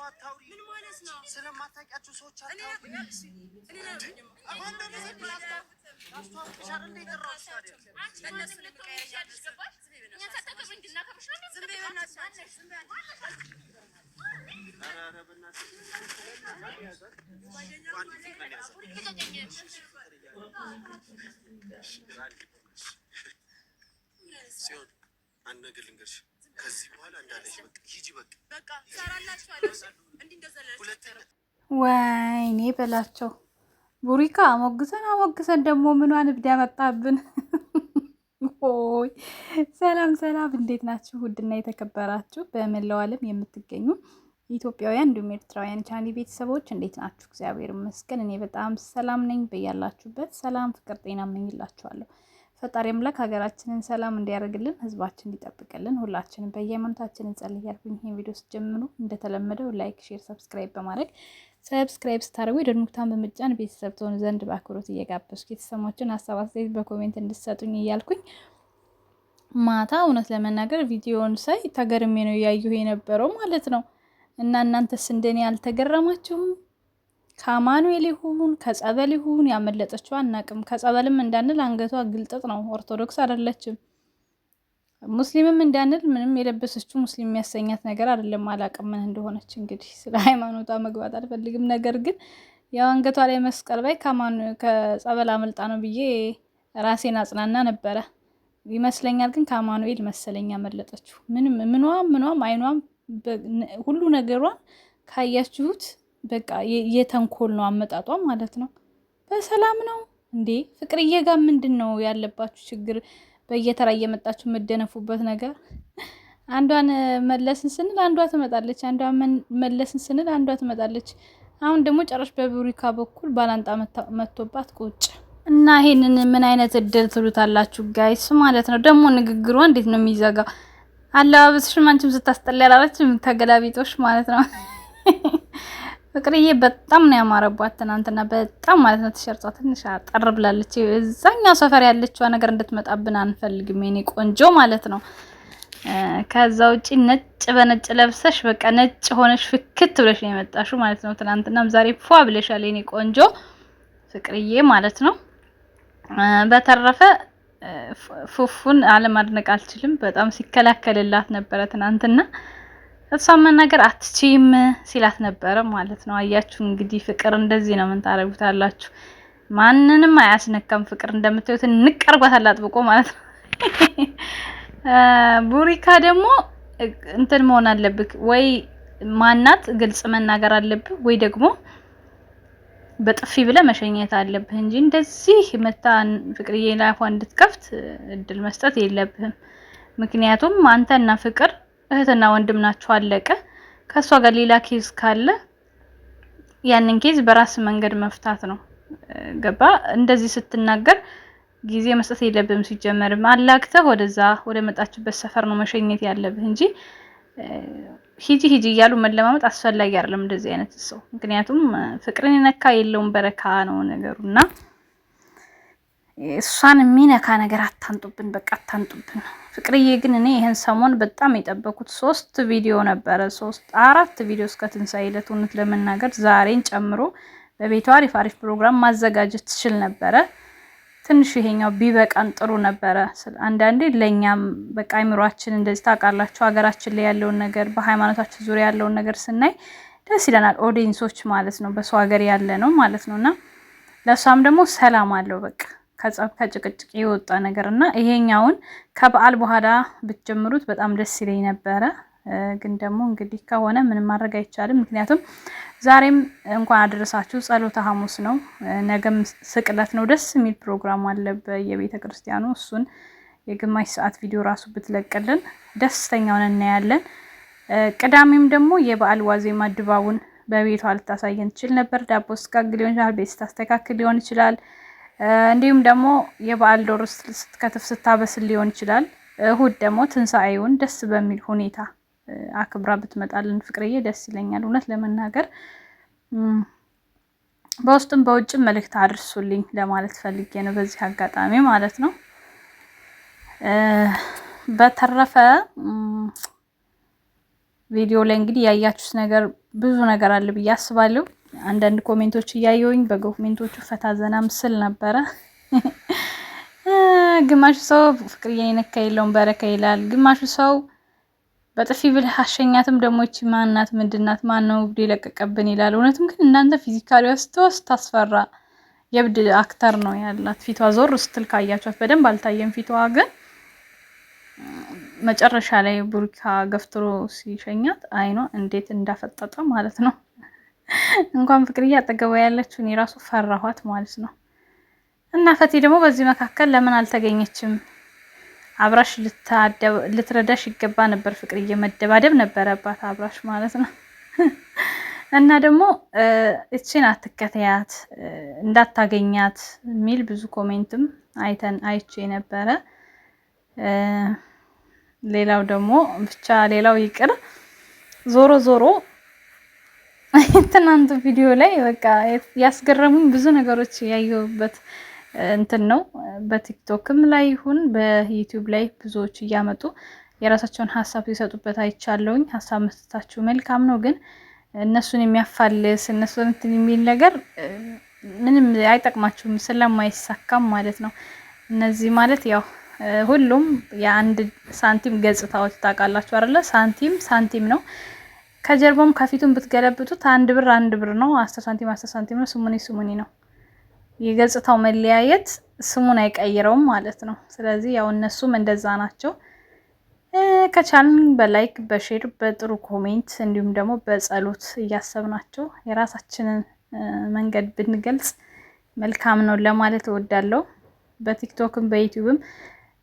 ሰው አታውሪ። ምን ማለት ነው? ስለማታውቂያቸው ሰዎች አታውሪ። አንድ ነገር ልንገርሽ፣ ከዚህ በኋላ እንዳለሽ በቃ ሂጂ፣ በቃ ሰራላችኋለሁ። እንዴ እንደዘለለ ወይኔ በላቸው። ቡሪካ አሞግሰን ደግሞ ምኗን እብድ ያመጣብን። ኦይ ሰላም፣ እንዴት ናችሁ? ውድና የተከበራችሁ በመላው ዓለም የምትገኙ ኢትዮጵያውያን እንዲሁም ኤርትራውያን ቻናሌ ቤተሰቦች እንዴት ናችሁ? እግዚአብሔር ይመስገን እኔ በጣም ሰላም ነኝ። በያላችሁበት ሰላም፣ ፍቅር፣ ጤና እመኝላችኋለሁ። ፈጣሪ አምላክ ሀገራችንን ሰላም እንዲያደርግልን፣ ህዝባችን እንዲጠብቅልን ሁላችንም በየሃይማኖታችን እንጸልይ ያልኩኝ። ይሄን ቪዲዮ ስትጀምሩ እንደተለመደው ላይክ፣ ሼር፣ ሰብስክራይብ በማድረግ ሰብስክራይብ ስታደርጉ የደወል ምልክቱን በመጫን ቤተሰብ ትሆኑ ዘንድ በአክብሮት እየጋበዝኩ የተሰማችሁን ሀሳብ አስተያየት በኮሜንት እንድትሰጡኝ እያልኩኝ ማታ እውነት ለመናገር ቪዲዮውን ሳይ ተገርሜ ነው ያየሁ የነበረው ማለት ነው። እና እናንተስ እንደኔ አልተገረማችሁም? ከአማኑኤል ይሁን ከጸበል ይሁን ያመለጠችው አናቅም። ከጸበልም እንዳንል አንገቷ ግልጥጥ ነው፣ ኦርቶዶክስ አይደለችም። ሙስሊምም እንዳንል ምንም የለበሰችው ሙስሊም የሚያሰኛት ነገር አይደለም። አላቅም ምን እንደሆነች። እንግዲህ ስለ ሃይማኖቷ መግባት አልፈልግም። ነገር ግን ያው አንገቷ ላይ መስቀል ባይ ከጸበል አመልጣ ነው ብዬ ራሴን አጽናና ነበረ ይመስለኛል። ግን ከአማኑኤል መሰለኝ ያመለጠችው። ምኗም አይኗም ሁሉ ነገሯን ካያችሁት በቃ የተንኮል ነው አመጣጧ ማለት ነው። በሰላም ነው እንዴ? ፍቅርዬ ጋር ምንድነው ያለባችሁ ችግር? በየተራ እየመጣችሁ መደነፉበት ነገር። አንዷን መለስን ስንል አንዷ ትመጣለች፣ አንዷን መለስን ስንል አንዷ ትመጣለች። አሁን ደግሞ ጨረሽ በቡሪካ በኩል ባላንጣ መጥቶባት ቁጭ እና ይሄንን ምን አይነት እድል ትሉታላችሁ ጋይስ ማለት ነው። ደግሞ ንግግሯ እንዴት ነው የሚዘጋ? አለባበስሽም አንቺም ስታስጠላ ያላለችም ተገላቢጦሽ ማለት ነው። ፍቅርዬ በጣም ነው ያማረባት ትናንትና፣ በጣም ማለት ነው። ተሸርጿ ትንሽ አጠር ብላለች። እዛኛው ሰፈር ያለችዋ ነገር እንድትመጣብን አንፈልግም የኔ ቆንጆ ማለት ነው። ከዛ ውጪ ነጭ በነጭ ለብሰሽ በቃ ነጭ ሆነሽ ፍክት ብለሽ ነው የመጣሽው ማለት ነው። ትናንትናም ዛሬ ፏ ብለሻል የኔ ቆንጆ ፍቅርዬ ማለት ነው። በተረፈ ፉፉን አለማድነቅ አልችልም። በጣም ሲከላከልላት ነበረ ትናንትና። እሷም መናገር አትችይም ሲላት ነበረ ማለት ነው። አያችሁ እንግዲህ ፍቅር እንደዚህ ነው። ምን ታረጉታላችሁ? ማንንም አያስነካም ፍቅር። እንደምታዩት እንቀርባታል አጥብቆ ማለት ነው። ቡሪካ ደግሞ እንትን መሆን አለብክ ወይ ማናት ግልጽ መናገር አለብህ ወይ ደግሞ በጥፊ ብለ መሸኘት አለብህ እንጂ እንደዚህ መታ ፍቅርዬ ላፏ እንድትከፍት እድል መስጠት የለብህም። ምክንያቱም አንተና ፍቅር እህትና ወንድም ናችሁ፣ አለቀ። ከሷ ጋር ሌላ ኬዝ ካለ ያንን ኬዝ በራስ መንገድ መፍታት ነው። ገባ? እንደዚህ ስትናገር ጊዜ መስጠት የለብህም። ሲጀመር አላክተህ ወደ መጣችበት ሰፈር ነው መሸኘት ያለብህ እንጂ ሂጂ እያሉ መለማመጥ አስፈላጊ አይደለም እንደዚህ አይነት ሰው። ምክንያቱም ፍቅርን የነካ የለውም በረካ ነው ነገሩና እሷን የሚነካ ነገር አታንጡብን፣ በቃ አታንጡብን። ፍቅርዬ ግን እኔ ይሄን ሰሞን በጣም የጠበኩት 3 ቪዲዮ ነበረ፣ 3-4 ቪዲዮ እስከ ትንሳኤ ዕለት እውነት ለመናገር ዛሬን ጨምሮ በቤቷ አሪፍ ፕሮግራም ማዘጋጀት ትችል ነበረ። ትንሽ ይሄኛው ቢበቃን ጥሩ ነበረ። አንዳንዴ ለኛም በቃ አይምሯችን እንደዚህ ታውቃላችሁ ሀገራችን ላይ ያለውን ነገር በሃይማኖታችን ዙሪያ ያለውን ነገር ስናይ ደስ ይለናል። ኦዲየንሶች ማለት ነው በሰው ሀገር ያለ ነው ማለት ነውና ለሷም ደግሞ ሰላም አለው በቃ ከጭቅጭቅ የወጣ ነገርና ይሄኛውን ከበዓል በኋላ ብትጀምሩት በጣም ደስ ይለኝ ነበረ። ግን ደግሞ እንግዲህ ከሆነ ምንም ማድረግ አይቻልም። ምክንያቱም ዛሬም እንኳን አደረሳችሁ ጸሎተ ሐሙስ ነው፣ ነገም ስቅለት ነው። ደስ የሚል ፕሮግራም አለ በየቤተ ክርስቲያኑ። እሱን የግማሽ ሰዓት ቪዲዮ ራሱ ብትለቅልን ደስተኛውን እናያለን። ቅዳሜም ደግሞ የበዓል ዋዜማ ድባቡን በቤቷ ልታሳየን ትችል ነበር። ዳቦ ስጋግር ሊሆን ይችላል፣ ቤት ስታስተካክል ሊሆን ይችላል። እንዲሁም ደግሞ የበዓል ዶሮ ስትከትፍ ስታበስል ሊሆን ይችላል። እሁድ ደግሞ ትንሳኤውን ደስ በሚል ሁኔታ አክብራ ብትመጣልን ፍቅርዬ ደስ ይለኛል። እውነት ለመናገር በውስጥም በውጭም መልእክት አድርሱልኝ ለማለት ፈልጌ ነው በዚህ አጋጣሚ ማለት ነው። በተረፈ ቪዲዮ ላይ እንግዲህ ያያችሁት ነገር ብዙ ነገር አለ ብዬ አስባለሁ። አንዳንድ ኮሜንቶች እያየሁኝ በኮሜንቶቹ ፈታ ዘና ምስል ነበረ። ግማሹ ሰው ፍቅርዬን የነካ የለውም በረካ ይላል። ግማሹ ሰው በጥፊ ብልህ አሸኛትም ደግሞ እቺ ማናት ምንድናት ማን ነው እብድ የለቀቀብን ይላል። እውነትም ግን እናንተ ፊዚካሊ ስታስፈራ የእብድ አክተር ነው ያላት። ፊቷ ዞር ስትል ካያችኋት በደንብ አልታየም ፊቷ ግን መጨረሻ ላይ ቡሪካ ገፍትሮ ሲሸኛት አይኗ እንዴት እንዳፈጠጠ ማለት ነው። እንኳን ፍቅርዬ አጠገቧ ያለችው እኔ ራሱ ፈራኋት ማለት ነው። እና ፈቲ ደግሞ በዚህ መካከል ለምን አልተገኘችም? አብራሽ ልትረዳሽ ይገባ ነበር። ፍቅርዬ መደባደብ ነበረባት አብራሽ ማለት ነው። እና ደግሞ እቺን አትከተያት እንዳታገኛት የሚል ብዙ ኮሜንትም አይቼ ነበረ። ሌላው ደግሞ ብቻ ሌላው ይቅር ዞሮ ዞሮ ትናንት ቪዲዮ ላይ በቃ ያስገረሙኝ ብዙ ነገሮች ያየሁበት እንትን ነው። በቲክቶክም ላይ ይሁን በዩቲዩብ ላይ ብዙዎች እያመጡ የራሳቸውን ሀሳብ ሲሰጡበት አይቻለሁኝ። ሀሳብ መስጠታችሁ መልካም ነው፣ ግን እነሱን የሚያፋልስ እነሱን እንትን የሚል ነገር ምንም አይጠቅማችሁም ስለማይሳካም ማለት ነው። እነዚህ ማለት ያው ሁሉም የአንድ ሳንቲም ገጽታዎች ታውቃላችሁ አይደለ? ሳንቲም ነው። ከጀርባም ከፊቱም ብትገለብጡት አንድ ብር ነው። 10 ሳንቲም ነው። ስሙኒ ነው። የገጽታው መለያየት ስሙን አይቀይረውም ማለት ነው። ስለዚህ ያው እነሱም እንደዛ ናቸው። ከቻልን በላይክ በሼር በጥሩ ኮሜንት እንዲሁም ደግሞ በጸሎት እያሰብናቸው የራሳችንን መንገድ ብንገልጽ መልካም ነው ለማለት እወዳለሁ። በቲክቶክም በዩቲዩብም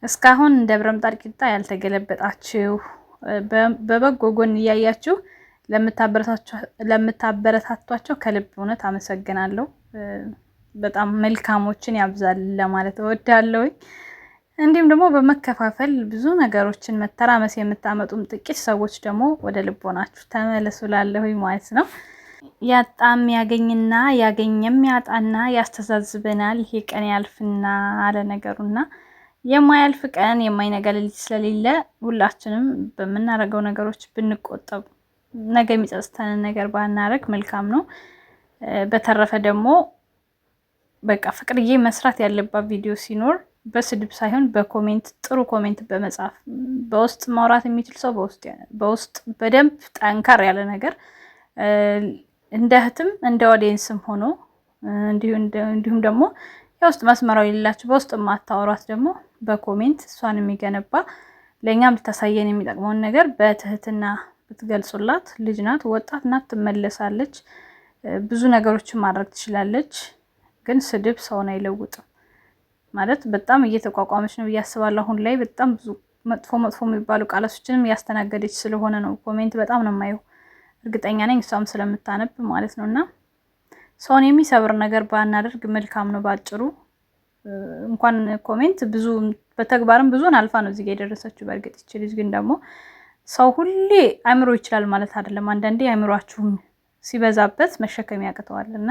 እስካሁን እንደ ብረምጣድ ቂጣ ያልተገለበጣችሁ በበጎ ጎን እያያችሁ ለምታበረታቷቸው ከልብ እውነት አመሰግናለሁ። በጣም መልካሞችን ያብዛል ለማለት እወዳለሁ። እንዲሁም ደግሞ በመከፋፈል ብዙ ነገሮችን መተራመስ የምታመጡም ጥቂት ሰዎች ደግሞ ወደ ልቦናችሁ ተመለሱ ላለሁኝ ማለት ነው። ያጣም ያገኝና ያገኘም ያጣና ያስተዛዝበናል። ይሄ ቀን ያልፍና አለ ነገሩና የማያልፍ ቀን የማይነጋ ሌሊት ስለሌለ ሁላችንም በምናደርገው ነገሮች ብንቆጠብ ነገ የሚጸጽተንን ነገር ባናረግ መልካም ነው። በተረፈ ደግሞ በቃ ፍቅርዬ መስራት ያለባት ቪዲዮ ሲኖር በስድብ ሳይሆን በኮሜንት ጥሩ ኮሜንት በመጻፍ በውስጥ ማውራት የሚችል ሰው በውስጥ በደንብ ጠንካራ ያለ ነገር እንደ እህትም እንደ ኦዲየንስም ሆኖ እንዲሁም ደግሞ የውስጥ መስመራዊ የሌላችሁ በውስጥ ማታወሯት ደግሞ በኮሜንት እሷን የሚገነባ ለእኛም ልታሳየን የሚጠቅመውን ነገር በትህትና ብትገልጹላት። ልጅ ናት፣ ወጣት ናት፣ ትመለሳለች። ብዙ ነገሮችን ማድረግ ትችላለች። ግን ስድብ ሰውን አይለውጥም ማለት በጣም እየተቋቋመች ነው ብዬ አስባለሁ። አሁን ላይ በጣም ብዙ መጥፎ የሚባሉ ቃላቶችንም እያስተናገደች ስለሆነ ነው። ኮሜንት በጣም ነው የማየው፣ እርግጠኛ ነኝ እሷም ስለምታነብ ማለት ነው። እና ሰውን የሚሰብር ነገር ባናደርግ መልካም ነው። ባጭሩ እንኳን ኮሜንት ብዙ በተግባርም ብዙን አልፋ ነው እዚህ ጋር የደረሰችው። በእርግጥ ይች ልጅ ግን ደግሞ ሰው ሁሌ አእምሮ ይችላል ማለት አይደለም። አንዳንዴ አእምሯችሁም ሲበዛበት መሸከም ያቅተዋል። እና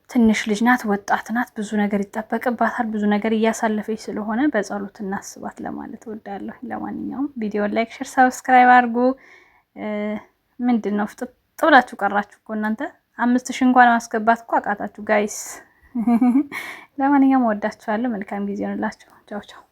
ትንሽ ልጅ ናት፣ ወጣት ናት፣ ብዙ ነገር ይጠበቅባታል። ብዙ ነገር እያሳለፈች ስለሆነ በጸሎት እናስባት ለማለት እወዳለሁ። ለማንኛውም ቪዲዮ ላይክ፣ ሼር፣ ሰብስክራይብ አድርጉ። ምንድነው ፍጥጥ ብላችሁ ቀራችሁ እኮ እናንተ። 5000 እንኳን ማስገባት እኮ አቃታችሁ ጋይስ። ለማንኛውም ወዳችኋለሁ። መልካም ጊዜ ይሁንላችሁ። ቻው ቻው።